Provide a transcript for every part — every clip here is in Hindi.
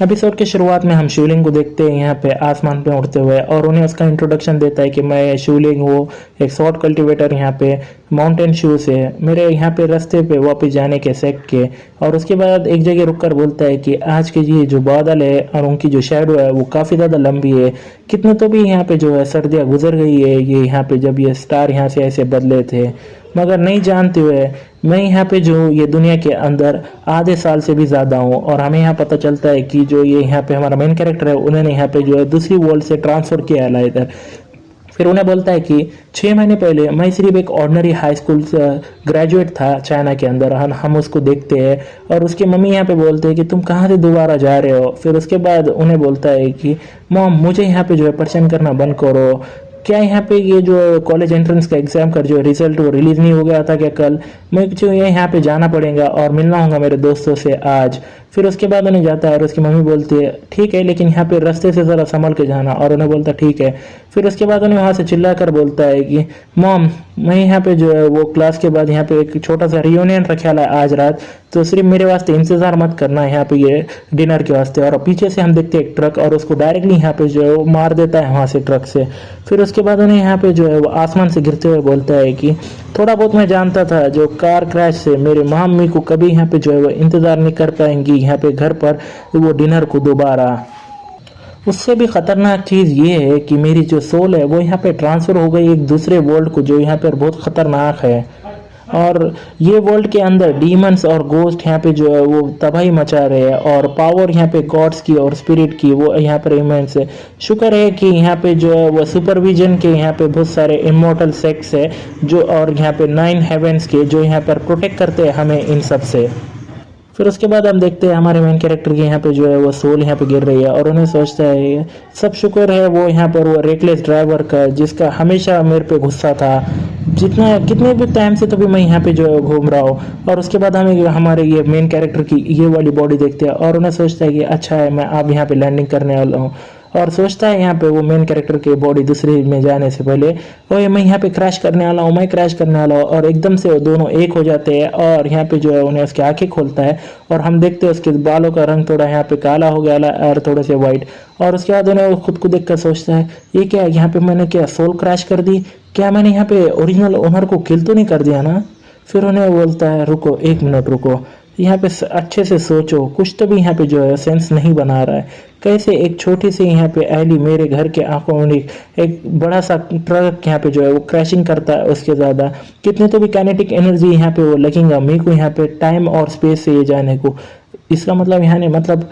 एपिसोड की शुरुआत में हम शिवलिंग को देखते हैं यहाँ पे आसमान पे उड़ते हुए, और उन्हें उसका इंट्रोडक्शन देता है कि मैं शिवलिंग हूँ, एक शॉर्ट कल्टीवेटर यहाँ पे माउंटेन शू से मेरे यहाँ पे रास्ते पे वापस जाने के सेक के। और उसके बाद एक जगह रुककर बोलता है कि आज के ये जो बादल है और उनकी जो शैडो है वो काफ़ी ज़्यादा लंबी है। कितने तो भी यहाँ पे जो है सर्दियाँ गुजर गई है ये यहाँ पे जब ये स्टार यहाँ से ऐसे बदले थे, मगर नहीं जानते हुए मैं यहाँ पे जो ये दुनिया के अंदर आधे साल से भी ज़्यादा हूँ। और हमें यहाँ पता चलता है कि जो ये यहाँ पे हमारा मेन कैरेक्टर है उन्होंने यहाँ पे जो है दूसरी वर्ल्ड से ट्रांसफ़र किया है इधर। फिर उन्हें बोलता है कि 6 महीने पहले मैं सिर्फ एक ऑर्डिनरी हाई स्कूल ग्रेजुएट था चाइना के अंदर। हम उसको देखते हैं और उसकी मम्मी यहाँ पे बोलते हैं कि तुम कहाँ से दोबारा जा रहे हो। फिर उसके बाद उन्हें बोलता है कि मॉम मुझे यहाँ पे जो है परेशान करना बंद करो। क्या यहाँ पे ये जो कॉलेज एंट्रेंस का एग्जाम का जो रिजल्ट वो रिलीज नहीं हो गया था क्या कल? मैं जो यहाँ पे जाना पड़ेगा और मिलना होगा मेरे दोस्तों से आज। फिर उसके बाद उन्हें जाता है और उसकी मम्मी बोलती है ठीक है लेकिन यहाँ पे रास्ते से ज़रा संभल के जाना, और उन्हें बोलता ठीक है। फिर उसके बाद उन्हें वहाँ से चिल्ला कर बोलता है कि मॉम मैं यहाँ पे जो है वो क्लास के बाद यहाँ पे एक छोटा सा रियूनियन रखा है आज रात, तो सिर्फ मेरे वास्ते इंतज़ार मत करना यहाँ पे ये डिनर के वास्ते। और पीछे से हम देखते हैं एक ट्रक और उसको डायरेक्टली यहाँ पे जो है वो मार देता है वहाँ से ट्रक से। फिर उसके बाद उन्हें यहाँ पे जो है वो आसमान से गिरते हुए बोलता है कि थोड़ा बहुत मैं जानता था जो कार क्रैश से मेरे मम्मी को कभी यहाँ पे जो है वो इंतज़ार नहीं कर पाएंगी यहाँ पे घर पर वो डिनर को दोबारा। उससे भी खतरनाक चीज़ ये है कि मेरी जो सोल है वो यहाँ पे ट्रांसफ़र हो गई एक दूसरे वर्ल्ड को जो यहाँ पर बहुत ख़तरनाक है। और ये वर्ल्ड के अंदर डीमंस और गोस्ट यहाँ पे जो है वो तबाही मचा रहे हैं, और पावर यहाँ पे गॉड्स की और स्पिरिट की वो यहाँ पर इमेंस है। शुक्र है कि यहाँ पे जो है वो सुपरविजन के यहाँ पे बहुत सारे इमोर्टल सेक्स है जो, और यहाँ पे 9 हेवेंस के जो यहाँ पर प्रोटेक्ट करते हैं हमें इन सब से। फिर उसके बाद हम देखते हैं हमारे मेन कैरेक्टर के यहाँ पे जो है वो सोल यहाँ पे गिर रही है, और उन्हें सोचता है सब शुक्र है वो यहाँ पर वो रेकलेस ड्राइवर का जिसका हमेशा मेरे पे गुस्सा था, जितना कितने भी टाइम से तो भी मैं यहाँ पे जो है घूम रहा हूँ। और उसके बाद हमें हमारे ये मेन कैरेक्टर की ये वाली बॉडी देखते हैं और उन्हें सोचता है कि अच्छा है मैं अब यहाँ पे लैंडिंग करने वाला हूँ। और सोचता है यहाँ पे वो मेन कैरेक्टर की बॉडी दूसरे में जाने से पहले ओए मैं यहाँ पे क्रैश करने वाला हूँ, मैं क्रैश करने वाला हूँ। और एकदम से वो दोनों एक हो जाते हैं और यहाँ पे जो है उन्हें उसकी आंखें खोलता है और हम देखते हैं उसके बालों का रंग थोड़ा यहाँ पे काला हो गया और थोड़े से वाइट। और उसके बाद उन्हें खुद को देख कर सोचता है ये क्या यहाँ पे मैंने क्या सोल क्रैश कर दी, क्या मैंने यहाँ पे ओरिजिनल ओनर को किल तो नहीं कर दिया ना। फिर उन्हें बोलता है रुको 1 मिनट रुको, यहाँ पे अच्छे से सोचो, कुछ तो भी यहाँ पे जो है सेंस नहीं बना रहा है। कैसे एक छोटी सी यहाँ पे एली मेरे घर के आंखों में एक बड़ा सा ट्रक यहाँ पे जो है वो क्रैशिंग करता है, उसके ज़्यादा कितने तो भी काइनेटिक एनर्जी यहाँ पे वो लगेगा मेरे को यहाँ पे टाइम और स्पेस से ये जाने को। इसका मतलब यहाँ नहीं मतलब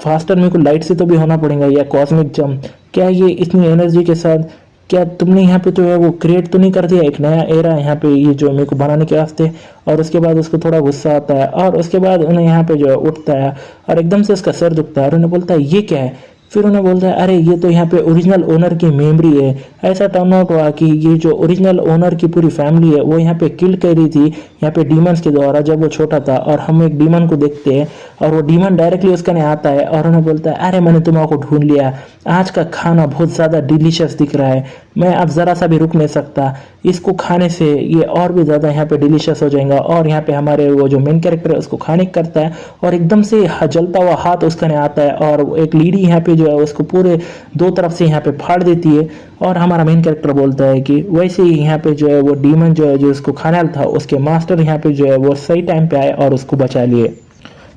फास्टर मेरे को लाइट से तो भी होना पड़ेगा या कॉस्मिक जंप। क्या ये इतनी एनर्जी के साथ क्या तुमने यहाँ पे जो है वो क्रिएट तो नहीं कर दिया एक नया एरा यहाँ पे ये जो मेरे को बनाने के वास्ते। और उसके बाद उसको थोड़ा गुस्सा आता है और उसके बाद उन्हें यहाँ पे जो है उठता है और एकदम से उसका सर दुखता है और उन्हें बोलता है ये क्या है। फिर उन्हें बोलता है अरे ये तो यहाँ पे ओरिजिनल ओनर की मेमोरी है। ऐसा टर्न आउट हुआ कि ये जो ओरिजिनल ओनर की पूरी फैमिली है वो यहाँ पे किल कर रही थी यहाँ पे डीमंस के द्वारा जब वो छोटा था। और हम एक डीमन को देखते हैं और वो डीमन डायरेक्टली उसका नहीं आता है और उन्हें बोलता है अरे मैंने तुम्हारा ढूंढ लिया, आज का खाना बहुत ज़्यादा डिलीशियस दिख रहा है, मैं अब ज़रा सा भी रुक नहीं सकता, इसको खाने से ये और भी ज़्यादा यहाँ पे डिलीशियस हो जाएगा। और यहाँ पे हमारे वो जो मेन कैरेक्टर है उसको खाने करता है और एकदम से जलता हुआ हाथ उसका नहीं आता है और एक लीडी यहाँ पे जो है उसको पूरे 2 तरफ से यहाँ पे फाड़ देती है। और हमारा मेन कैरेक्टर बोलता है कि वैसे ही यहाँ पे जो है वो डीमन जो है जो उसको खाना था उसके मास्टर यहाँ पे जो है वो सही टाइम पे आए और उसको बचा लिए।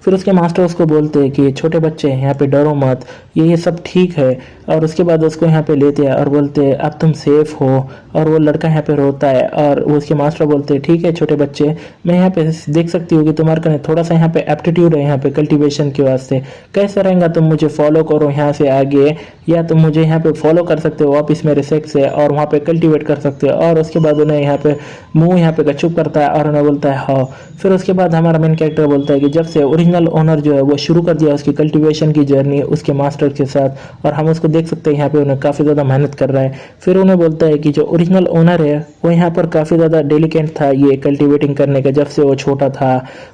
फिर उसके मास्टर उसको बोलते हैं कि छोटे बच्चे यहाँ पे डरो मत, ये सब ठीक है। और उसके बाद उसको यहाँ पे लेते हैं और बोलते हैं अब तुम सेफ हो। और वो लड़का यहाँ पे रोता है और वो उसके मास्टर बोलते हैं ठीक है छोटे बच्चे, मैं यहाँ पे देख सकती हूँ कि तुम्हारे कने थोड़ा सा यहाँ पे एप्टीट्यूड है यहाँ पे कल्टीवेशन के वास्ते, कैसे रहेगा तुम मुझे फॉलो करो यहाँ से आगे, या तुम मुझे यहाँ पे फॉलो कर सकते हो वापस मेरे सेक्स से और वहाँ पे कल्टीवेट कर सकते हो। और उसके बाद उन्हें यहाँ पे मुंह यहाँ पे गचुप करता है और उन्हें बोलता है हाँ। फिर उसके बाद हमारा मेन कैरेक्टर बोलता है कि जब से ओरिजिनल ओनर जो है वो शुरू कर दिया उसकी कल्टीवेशन की जर्नी उसके मास्टर के साथ, और हम उसको देख सकते हैं यहाँ पे उन्हें काफ़ी ज़्यादा मेहनत कर रहा है। फिर उन्हें बोलता है कि जो ओरिजिनल ओनर है वो यहाँ पर काफ़ी ज़्यादा डेलिकेट था ये कल्टीवेटिंग करने का जब से वो छोटा था।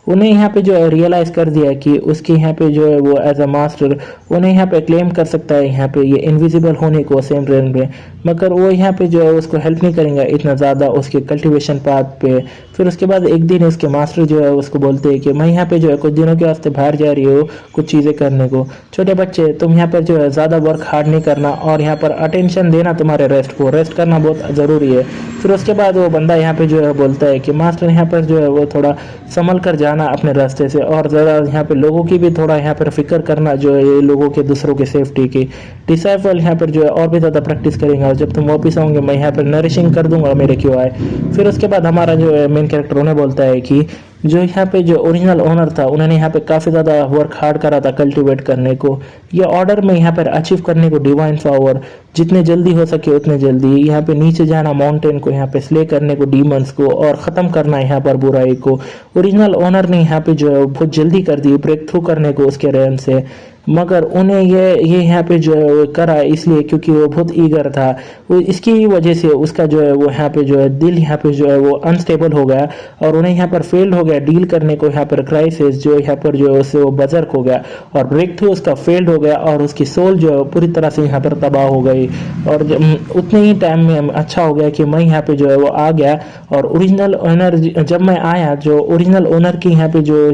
उन्हें यहाँ पे जो है रियलाइज़ कर दिया कि उसके यहाँ पे जो है वो एज अ मास्टर उन्हें यहाँ पे क्लेम कर सकता है यहाँ पे ये इनविजिबल होने को सेम रेंज में, मगर वो यहाँ पे जो है उसको हेल्प नहीं करेंगे इतना ज़्यादा उसके कल्टीवेशन पाथ पे। फिर उसके बाद एक दिन उसके मास्टर जो है उसको बोलते हैं कि मैं यहाँ पे जो है कुछ दिनों के वास्ते बाहर जा रही हूँ कुछ चीज़ें करने को। छोटे बच्चे तुम यहाँ पर जो है ज़्यादा वर्क हार्ड नहीं करना और यहाँ पर अटेंशन देना तुम्हारे रेस्ट को, रेस्ट करना बहुत ज़रूरी है। फिर उसके बाद वो बंदा यहाँ पे जो है बोलता है कि मास्टर यहाँ पर जो है वो थोड़ा संभल कर जाना अपने रास्ते से, और ज़रा यहाँ पे लोगों की भी थोड़ा यहाँ पर फिक्र करना जो है ये लोगों के दूसरों के सेफ्टी की। डिसाइपल यहाँ पर जो है और भी ज़्यादा प्रैक्टिस करेंगे और जब तुम वापस आओगे मैं यहाँ पर नरिशिंग कर दूंगा मेरे क्यों आए। फिर उसके बाद हमारा जो है मेन कैरेक्टर उन्हें बोलता है कि जो यहाँ पे जो ओरिजिनल ओनर था उन्होंने यहाँ पे काफ़ी ज़्यादा वर्क हार्ड करा था कल्टीवेट करने को, ये ऑर्डर में यहाँ पर अचीव करने को डिवाइन पावर जितने जल्दी हो सके उतने जल्दी यहाँ पे नीचे जाना माउंटेन को, यहाँ पे स्ले करने को डीमंस को और ख़त्म करना यहाँ पर बुराई को। ओरिजिनल ओनर ने यहाँ पे जो है बहुत जल्दी कर दी ब्रेक थ्रू करने को उसके रेन से, मगर उन्हें ये यहाँ पे जो है वो करा इसलिए क्योंकि वो बहुत ईगर था। वो इसकी वजह से उसका जो है वो यहाँ पे जो है दिल यहाँ पे जो है वो अनस्टेबल हो गया और उन्हें यहाँ पर फेल्ड हो गया डील करने को यहाँ पर क्राइसिस जो यहाँ पर जो है उससे वो बजर्क हो गया और ब्रेक थ्रू उसका फेल्ड हो गया और उसकी सोल जो है पूरी तरह से यहाँ पर तबाह हो गई। और उतने ही टाइम में अच्छा हो गया कि मैं यहाँ पे जो है वो आ गया और ओरिजिनल ओनर जब मैं आया जो ओरिजिनल ओनर की यहाँ पे जो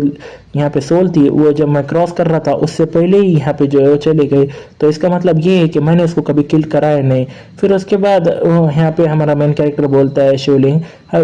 यहाँ पे सोल थी वो जब मैं क्रॉस कर रहा था उससे पहले ही यहाँ पे जो है वो चले गए। तो इसका मतलब ये है कि मैंने उसको कभी किल कराया नहीं। फिर उसके बाद यहाँ पे हमारा मेन कैरेक्टर बोलता है शिवलिंग।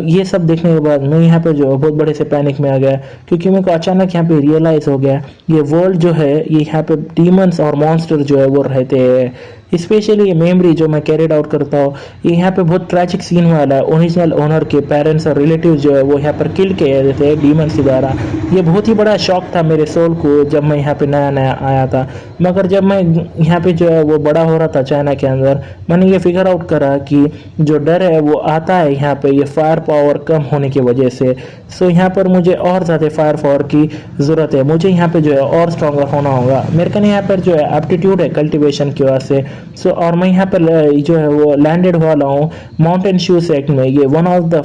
ये सब देखने के बाद मैं यहाँ पे जो बहुत बड़े से पैनिक में आ गया क्योंकि मेरे को अचानक यहाँ पे रियलाइज हो गया ये वर्ल्ड जो है ये यहाँ पे डीमंस और मॉन्स्टर जो है वो रहते हैं। स्पेशली ये मेमोरी जो मैं कैरिड आउट करता हूँ ये यहाँ पे बहुत ट्रैजिक सीन वाला है। ओरिजिनल ओनर के पेरेंट्स और रिलेटिव जो है वो यहाँ पर किल किए गए थे डीमंस के द्वारा। ये बहुत ही बड़ा शॉक था मेरे सोल को जब मैं यहाँ पे नया नया आया था, मगर जब मैं यहाँ पे जो है वो बड़ा हो रहा था चाइना के अंदर मैंने ये फिगर आउट करा कि जो डर है वो आता है यहाँ पे ये फायर पावर कम होने की वजह से। सो यहाँ पर मुझे और ज़्यादा फायर पावर की ज़रूरत है, मुझे यहाँ पे जो है और स्ट्रॉन्गर होना होगा। मेरे को यहाँ पर जो है एप्टीट्यूड है कल्टीवेशन की वजह से। सो और मैं यहाँ पर जो है वो लैंडेड वाला हूँ माउंटेन शू सेक्ट में, ये one of the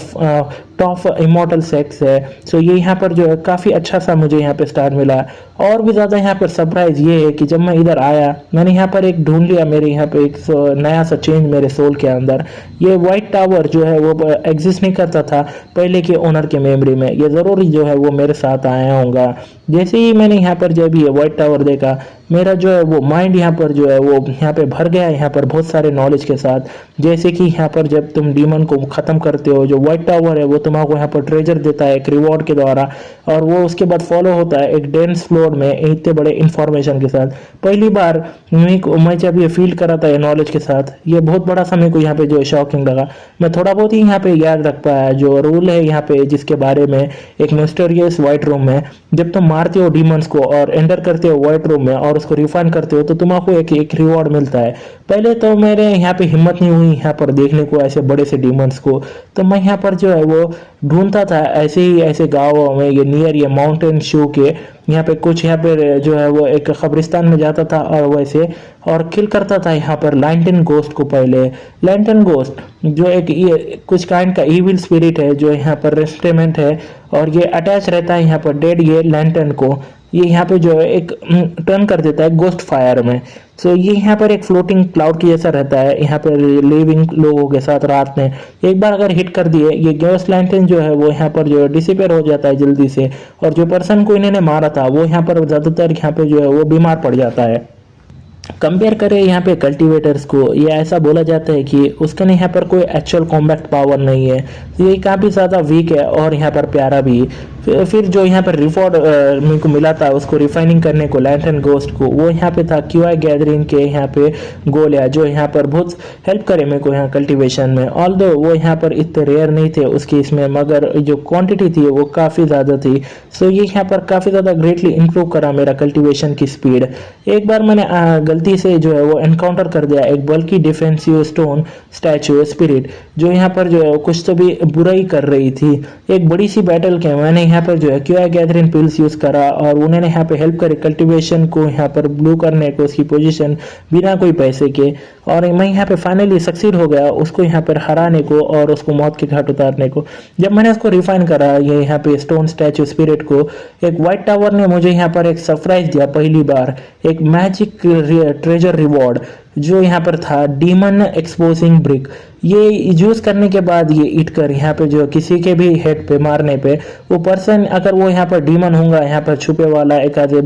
top immortal sects है। सो ये यहाँ पर जो है काफ़ी अच्छा सा मुझे यहाँ पे स्टार मिला। और भी ज़्यादा यहाँ पर सरप्राइज ये है कि जब मैं इधर आया मैंने यहाँ पर एक ढूंढ लिया मेरे यहाँ पे एक नया सा चेंज मेरे सोल के अंदर। ये वाइट टावर जो है वो एग्जिस्ट नहीं करता था पहले के ओनर के मेमोरी में, ये ज़रूरी जो है वो मेरे साथ आया होगा। जैसे ही मैंने यहाँ पर जब ये वाइट टावर देखा मेरा जो है वो माइंड यहाँ पर जो है वो यहाँ पे भर गया यहाँ पर बहुत सारे नॉलेज के साथ। जैसे कि यहाँ पर जब तुम डीमन को ख़त्म करते हो जो वाइट टावर है वो तुमको यहाँ पर ट्रेजर देता है एक रिवॉर्ड के द्वारा, और वो उसके बाद फॉलो होता है एक डेंस फ्लोर में इतने बड़े इंफॉर्मेशन के साथ। पहली बार मैं जब ये फील करा था नॉलेज के साथ ये बहुत बड़ा सा मेरे को यहाँ पे जो शॉकिंग लगा। मैं थोड़ा बहुत ही यहाँ पे याद रख पाया जो रूल है यहाँ पे जिसके बारे में एक मिस्टीरियस वाइट रूम में जब तुम मारते हो डीमंस को और एंटर करते हो वाइट रूम में और उसको रिफाइन करते हो तो तुमको एक रिवॉर्ड मिलता है। पहले तो मेरे यहाँ पे हिम्मत नहीं हुई यहाँ पर देखने को ऐसे बड़े से डीमंस को, तो मैं यहाँ पर जो है वो ढूंढता था ऐसे ही ऐसे गाँव में ये नियर ये माउंटेन शो के यहाँ पे कुछ यहाँ पे जो है वो एक कब्रिस्तान में जाता था और वैसे और किल करता था यहाँ पर लैंटन गोस्ट को। पहले लैंटन गोस्ट जो एक ये कुछ काइंड का इविल स्पिरिट है जो यहाँ पर रेस्टेमेंट है और ये अटैच रहता है यहाँ पर डेड ये लैंटन को, ये यहाँ पे जो है एक टर्न कर देता है गोस्ट फायर में। सो ये यहाँ पर एक फ्लोटिंग क्लाउड की जैसा रहता है यहाँ पर लिविंग लोगों के साथ रात में एक बार अगर हिट कर दिए ये गोस्ट लैंटन जो है वो यहाँ पर जो है डिसिपेयर हो जाता है जल्दी से, और जो पर्सन को इन्होंने मारा था वो यहाँ पर ज़्यादातर यहाँ पे जो है वो बीमार पड़ जाता है। कंपेयर करें यहाँ पे कल्टीवेटर्स को, ये ऐसा बोला जाता है कि उसके यहाँ पर कोई एक्चुअल कॉम्बैक्ट पावर नहीं है, तो ये काफ़ी ज़्यादा वीक है और यहाँ पर प्यारा भी। फिर जो यहाँ पर रिवॉर्ड मेरे को मिला था उसको रिफाइनिंग करने को लैंटन गोस्ट को, वो यहाँ पे था क्यूआई गैदरिंग के यहाँ पे गोलियां जो यहाँ पर बहुत हेल्प करे मेरे को यहाँ कल्टीवेशन में। ऑल्दो वो यहाँ पर इतने रेयर नहीं थे उसके इसमें, मगर जो क्वांटिटी थी वो काफ़ी ज़्यादा थी। सो ये यहाँ पर काफ़ी ज़्यादा ग्रेटली इंप्रूव करा मेरा कल्टीवेशन की स्पीड। एक बार मैंने गलती से जो है वो एनकाउंटर कर दिया एक बल्कि डिफेंसिव स्टोन स्टैचू स्पिरिट जो यहाँ पर जो है कुछ तो भी बुराई कर रही थी। एक बड़ी सी बैटल के मैंने यहाँ पर जो है क्यूआई गैदरिंग पिल्स यूज करा और उन्होंने यहाँ पे हेल्प करे कल्टीवेशन को यहाँ पर ब्लू करने को उसकी पोजीशन बिना कोई पैसे के, और मैं यहाँ पे फाइनली सक्सीड हो गया उसको यहाँ पर हराने को और उसको मौत के घाट उतारने को। जब मैंने उसको रिफाइन करा ये यहाँ पे स्टोन स्टैचू स्पिरिट को, एक व्हाइट टावर ने मुझे यहाँ पर एक सरप्राइज दिया पहली बार, एक मैजिक ट्रेजर रिवॉर्ड जो यहाँ पर था डीमन एक्सपोजिंग ब्रिक। ये यूज करने के बाद ये ईट कर यहाँ पे जो किसी के भी हेड पे मारने पे वो पर्सन अगर वो यहाँ पर डीमन होगा यहाँ पर छुपे वाला एक आधे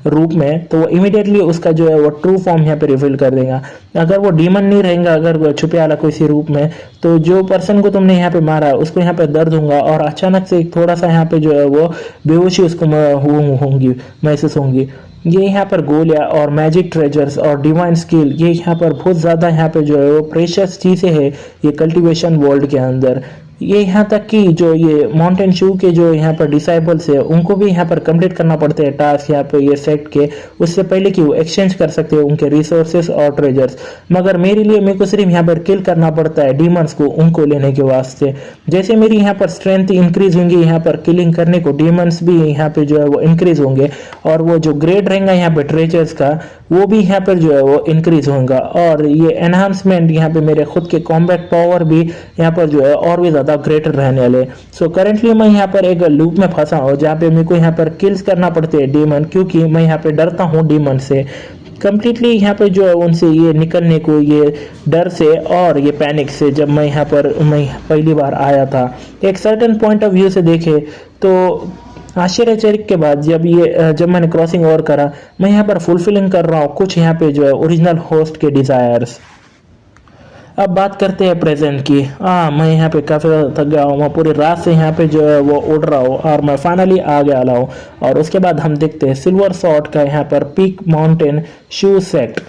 रूप में, तो वो इमीडिएटली उसका जो है वो ट्रू फॉर्म यहाँ पे रिवील कर देगा। अगर वो डीमन नहीं रहेगा, अगर वो छुपे वाला किसी रूप में, तो जो पर्सन को तुमने यहाँ पे मारा उसको यहाँ पे दर्द होगा और अचानक से थोड़ा सा यहाँ पे जो है वो बेहोशी उसको होंगी महसूस होंगी। ये यहाँ पर गोलियां और मैजिक ट्रेजर्स और डिवाइन स्किल, ये यहाँ पर बहुत ज़्यादा यहाँ पे जो है वो प्रेशियस चीज़ें हैं ये कल्टीवेशन वर्ल्ड के अंदर। ये यहाँ तक कि जो ये माउंटेन शू के जो यहाँ पर डिसाइबल्स है उनको भी यहाँ पर कंप्लीट करना पड़ते हैं टास्क यहाँ पे ये सेट के, उससे पहले कि वो एक्सचेंज कर सकते हैं उनके रिसोर्सेस और ट्रेजर्स। मगर मेरे को सिर्फ यहाँ पर किल करना पड़ता है डीमंस को, उनको लेने के वास्ते। जैसे मेरी यहाँ पर स्ट्रेंथ इंक्रीज होंगी यहाँ पर किलिंग करने को, डीमंस भी यहाँ पे जो है वो इंक्रीज होंगे और वो जो ग्रेड रहेगा यहाँ पे ट्रेजर्स का वो भी यहाँ पर जो है वो इंक्रीज होगा। और ये एनहांसमेंट यहाँ पे मेरे खुद के कॉम्बैट पावर भी यहाँ पर जो है और भी ज्यादा ग्रेटर रहने वाले। सो करेंटली मैं यहाँ पर एक लूप में फंसा हूँ जहाँ पे मेरे को यहाँ पर किल्स करना पड़ते हैं डीमन, क्योंकि मैं यहाँ पे डरता हूँ डीमन से कम्प्लीटली यहाँ पे जो है उनसे ये निकलने को, ये डर से और ये पैनिक से। जब मैं यहाँ पर पहली बार आया था एक सर्टेन पॉइंट ऑफ व्यू से देखे तो आश्चर्यचकित के बाद जब मैंने क्रॉसिंग ओवर करा, मैं यहाँ पर फुलफिलिंग कर रहा हूँ कुछ यहाँ पे जो है ओरिजिनल होस्ट के डिजायर्स। अब बात करते हैं प्रेजेंट की। मैं यहाँ पे काफ़ी थक गया हूँ, मैं पूरी रात से यहाँ पे जो है वो उड़ रहा हूँ और मैं फाइनली आ गया हूँ। और उसके बाद हम देखते हैं सिल्वर सॉर्ड का यहाँ पर पीक माउंटेन शू सेट।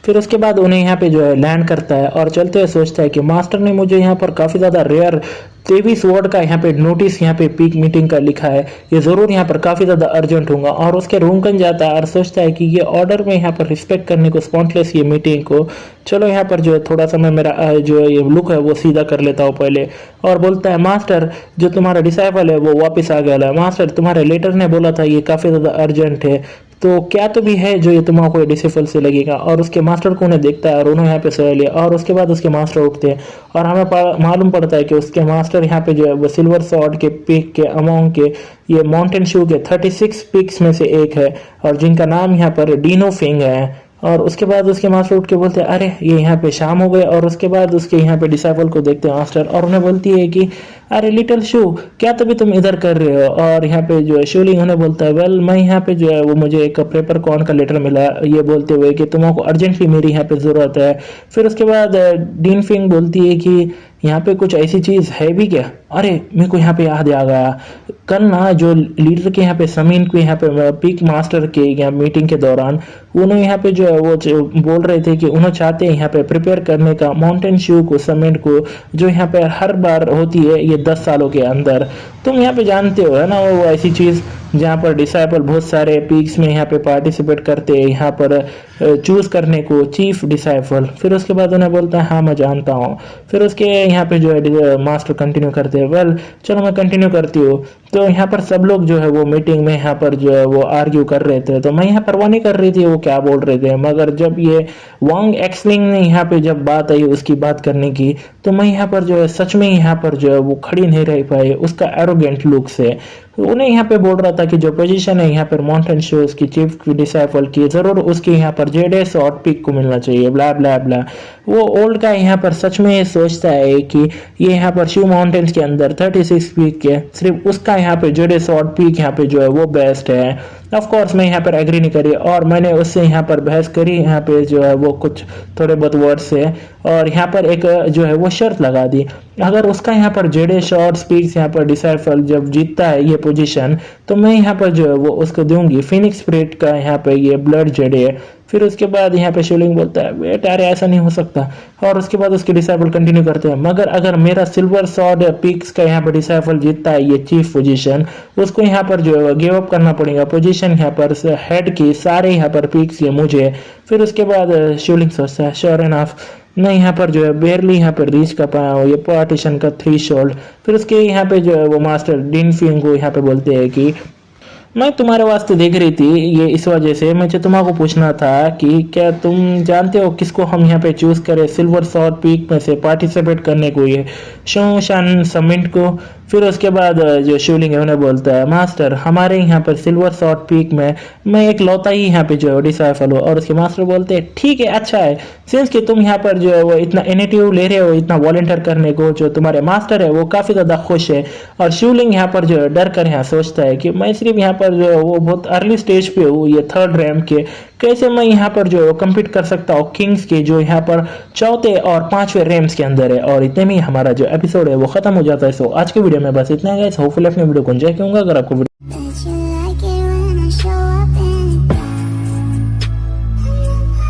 फिर उसके बाद उन्हें यहाँ पे जो है लैंड करता है और चलते हुए सोचता है कि मास्टर ने मुझे यहाँ पर काफ़ी ज़्यादा रेयर 23 वर्ड का यहाँ पे नोटिस यहाँ पे पीक मीटिंग का लिखा है, ये ज़रूर यहाँ पर काफ़ी ज़्यादा अर्जेंट होगा। और उसके रूम कन जाता है और सोचता है कि ये ऑर्डर में यहाँ पर रिस्पेक्ट करने को स्पॉन्टलेस ये मीटिंग को, चलो यहाँ पर जो है थोड़ा सा मैं मेरा जो ये लुक है वो सीधा कर लेता हूँ पहले। और बोलता है मास्टर जो तुम्हारा डिसाइबल है वो वापस आ गया है, मास्टर तुम्हारे लेटर ने बोला था ये काफ़ी ज़्यादा अर्जेंट है, तो क्या तो भी है जो ये तुम्हारा डिसिफल से लगेगा। और उसके मास्टर को उन्हें देखता है और उन्होंने यहाँ पे सह लिया। और उसके बाद उसके मास्टर उठते हैं और हमें मालूम पड़ता है कि उसके मास्टर यहाँ पे जो है वो सिल्वर सॉर्ड के पीक के अमाउंट के ये माउंटेन शू के 36 पीक्स में से एक है और जिनका नाम यहाँ पर डीनो फिंग है। और उसके बाद उसके मास्टर उठ के बोलते हैं अरे ये यहाँ पे शाम हो गए। और उसके बाद उसके यहाँ पे डिसाइबल को देखते हैं मास्टर और उन्हें बोलती है कि अरे लिटिल शू क्या तभी तुम इधर कर रहे हो। और यहाँ पे जो है शूलिंग उन्हें बोलता है वेल मैं यहाँ पे जो है वो मुझे एक पेपर कॉन का लेटर मिला, ये बोलते हुए कि तुमको अर्जेंटली मेरी यहाँ पे ज़रूरत है। फिर उसके बाद डीन फिंग बोलती है कि यहाँ पे कुछ ऐसी चीज़ है भी क्या। अरे मेरे को यहाँ पे याद आ गया, कल ना जो लीडर के यहाँ पे समीन को यहाँ पे पीक मास्टर के यहाँ मीटिंग के दौरान उन्होंने यहाँ पे जो है वो बोल रहे थे कि उन्होंने चाहते हैं यहाँ पे प्रिपेयर करने का माउंटेन शू को समिट को, जो यहाँ पे हर बार होती है ये 10 सालों के अंदर। तुम यहाँ पे जानते हो है ना वो ऐसी चीज़ जहाँ पर डिसाइबल बहुत सारे पीक्स में यहाँ पे पार्टिसिपेट करते हैं यहाँ पर चूज करने को चीफ डिसाइबल। फिर उसके बाद उन्हें बोलता है हाँ मैं जानता हूँ। फिर उसके यहाँ पे जो है मास्टर कंटिन्यू करते हैं वेल चलो मैं कंटिन्यू करती हूँ। तो यहाँ पर सब लोग जो है वो मीटिंग में यहाँ पर जो है वो आर्ग्यू कर रहे थे, तो मैं यहाँ पर वो नहीं कर रही थी वो क्या बोल रहे थे। मगर जब ये वांग एक्सलिंग ने यहाँ पे जब बात आई उसकी बात करने की, तो मैं यहाँ पर जो है सच में यहाँ पर जो है वो खड़ी नहीं रह पाई उसका एरोगेंट लुक से। तो उन्हें यहाँ पे बोल रहा था कि जो पोजीशन है यहाँ पर माउंटेन शूज की चीफ डिसाइबल की जरूर उसके यहाँ पर जेडेस और पीक को मिलना चाहिए ब्ला ब्ला ब्ला। वो ओल्ड का यहाँ पर सच में सोचता है कि ये यहाँ पर शू माउंटेन्स के अंदर 36 पीक के सिर्फ उसका यहाँ पे जेडेस और पीक यहाँ पे जो है वो बेस्ट है। ऑफ कोर्स मैं यहाँ पर एग्री नहीं करी और मैंने उससे यहाँ पर बहस करी यहाँ पे जो है वो कुछ थोड़े बहुत वर्ड से, और यहाँ पर एक जो है वो शर्त लगा दी अगर उसका यहाँ पर जेडे शॉर्ट स्पीक्स यहाँ पर डिसाइफल जब जीतता है ये पोजीशन, तो मैं यहाँ पर जो है वो उसको दूंगी फिनिक्स स्पिरिट का यहाँ पे ये ब्लड जेडे। फिर उसके बाद यहाँ पे शिवलिंग बोलता है वेट अरे ऐसा नहीं हो सकता। और उसके बाद उसके डिसाइबल कंटिन्यू करते हैं मगर अगर मेरा सिल्वर सॉर्ड पीक्स का यहाँ पर डिसाइबल जीतता है ये चीफ पोजीशन, उसको यहाँ पर जो है गिव अप करना पड़ेगा पोजीशन यहाँ पर हेड की सारे यहाँ पर पीक्स ये मुझे। फिर उसके बाद शिवलिंग सोचता है श्योर एनफ मैं यहाँ पर जो है बेरली यहाँ पर रीच कर पाया हूँ ये पार्टीशन का थ्रेशोल्ड। फिर उसके यहाँ पे जो है वो मास्टर डिन फिंग को यहाँ पे बोलते हैं कि मैं तुम्हारे वास्ते देख रही थी ये इस वजह से मुझे तुम्हारा पूछना था कि क्या तुम जानते हो किसको हम यहाँ पे चूज करें सिल्वर सॉर्ड पीक में से पार्टिसिपेट करने को ये शोशान समिट को। फिर उसके बाद जो शिवलिंग है उन्हें बोलता है, मास्टर हमारे यहाँ पर सिल्वर शॉर्ट पीक में मैं एक लौता ही यहाँ पे जो है डिसाइफल हूँ। और उसके मास्टर बोलते हैं ठीक है, अच्छा है, सिंस कि तुम यहाँ पर जो है वो इतना इनिशिएटिव ले रहे हो, इतना वॉलंटियर करने को, जो तुम्हारे मास्टर है वो काफ़ी ज़्यादा खुश है। और शिवलिंग यहाँ पर जो है डर कर यहाँ सोचता है कि मैं सिर्फ यहाँ पर जो है वो बहुत अर्ली स्टेज पे हूँ, ये थर्ड रैंक के, कैसे मैं यहाँ पर जो है कम्पीट कर सकता हूँ किंग्स के जो यहाँ पर चौथे और पांचवें रैंक्स के अंदर है। और इतने में हमारा जो एपिसोड है वो खत्म हो जाता है। सो आज की वीडियो में बस इतना है गाइस, होपफुली अपने वीडियो को एंजॉय करूंगा। अगर आपको